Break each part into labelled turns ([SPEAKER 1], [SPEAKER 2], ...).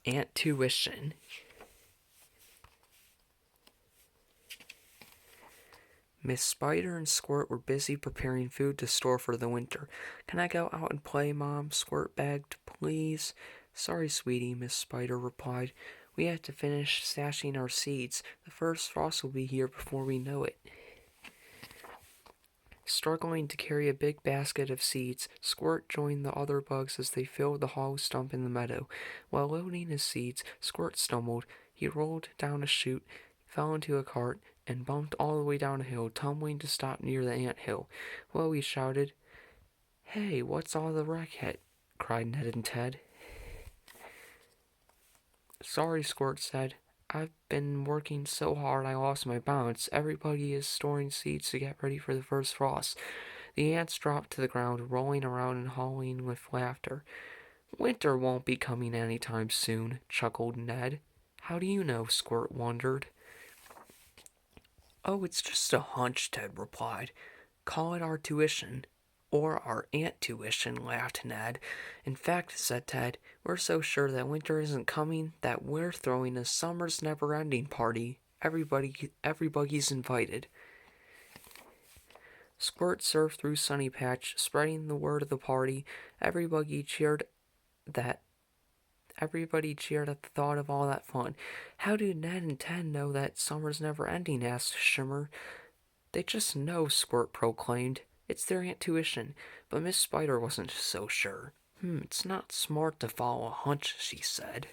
[SPEAKER 1] Ant Tuition. Miss Spider and Squirt were busy preparing food to store for the winter. "Can I go out and play, Mom?" Squirt begged. "Please." "Sorry, sweetie," Miss Spider replied. "We have to finish stashing our seeds. The first frost will be here before we know it." Struggling to carry a big basket of seeds, Squirt joined the other bugs as they filled the hollow stump in the meadow. While loading his seeds, Squirt stumbled. He rolled down a chute, fell into a cart, and bumped all the way down a hill, tumbling to stop near the ant hill. "Whoa," he shouted. "Hey, what's all the racket?" cried Ned and Ted. "Sorry," Squirt said. "I've been working so hard I lost my balance. Everybody is storing seeds to get ready for the first frost." The ants dropped to the ground, rolling around and howling with laughter. "Winter won't be coming any time soon," chuckled Ned. "How do you know?" Squirt wondered. "Oh, it's just a hunch," Ted replied. "Call it our tuition." "Or our ant tuition," laughed Ned. "In fact," said Ted, "we're so sure that winter isn't coming that we're throwing a summer's never-ending party. Everybody's invited." Squirt surfed through Sunny Patch, spreading the word of the party. Everybody cheered at the thought of all that fun. "How do Ned and Ted know that summer's never ending?" asked Shimmer. "They just know," Squirt proclaimed. "It's their Ant Tuition." But Miss Spider wasn't so sure. It's not smart to follow a hunch," she said.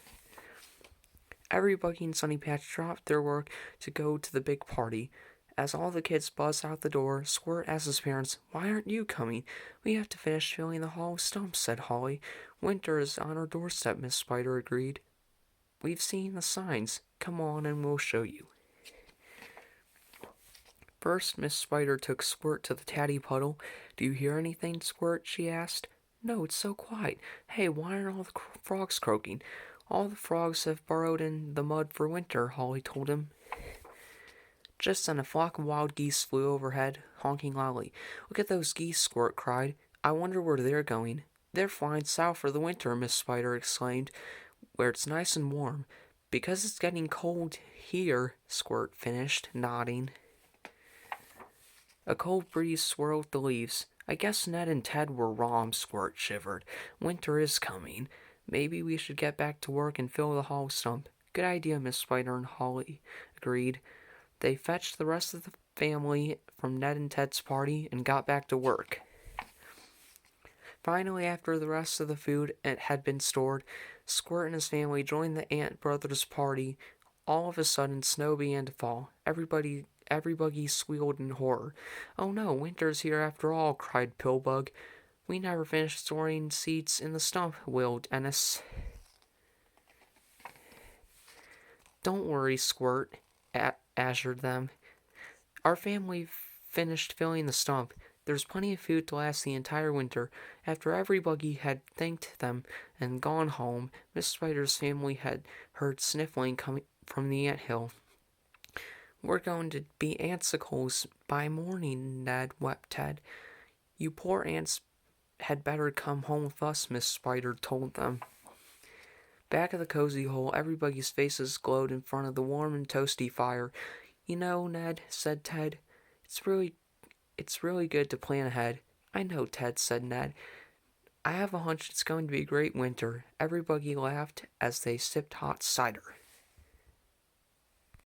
[SPEAKER 1] Everybody in Sunny Patch dropped their work to go to the big party. As all the kids buzzed out the door, Squirt asked his parents, "Why aren't you coming?" "We have to finish filling the hollow stumps," said Holly. "Winter is on our doorstep," Miss Spider agreed. "We've seen the signs. Come on and we'll show you." First, Miss Spider took Squirt to the tatty puddle. "Do you hear anything, Squirt?" she asked. "No, it's so quiet. Hey, why aren't all the frogs croaking?" "All the frogs have burrowed in the mud for winter," Holly told him. Just then a flock of wild geese flew overhead, honking loudly. "Look at those geese," Squirt cried. "I wonder where they're going." "They're flying south for the winter," Miss Spider exclaimed, "where it's nice and warm." "Because it's getting cold here," Squirt finished, nodding. A cold breeze swirled the leaves. "I guess Ned and Ted were wrong," Squirt shivered. "Winter is coming. Maybe we should get back to work and fill the hollow stump." "Good idea," Miss Spider and Holly agreed. They fetched the rest of the family from Ned and Ted's party and got back to work. Finally, after the rest of the food had been stored, Squirt and his family joined the Ant Brothers' party. All of a sudden, snow began to fall. Everybody squealed in horror. "Oh no, winter's here after all," cried Pillbug. "We never finished storing seeds in the stump," wailed Ennis. "Don't worry, Squirt," assured them. "Our family finished filling the stump. There's plenty of food to last the entire winter." After everybody had thanked them and gone home, Miss Spider's family had heard sniffling coming from the ant hill. "We're going to be antsicles by morning, Ned," wept Ted. "You poor ants had better come home with us," Miss Spider told them. Back at the cozy hole, everybody's faces glowed in front of the warm and toasty fire. "You know, Ned," said Ted, it's really good to plan ahead." "I know, Ted," said Ned. "I have a hunch it's going to be a great winter." Everybody laughed as they sipped hot cider.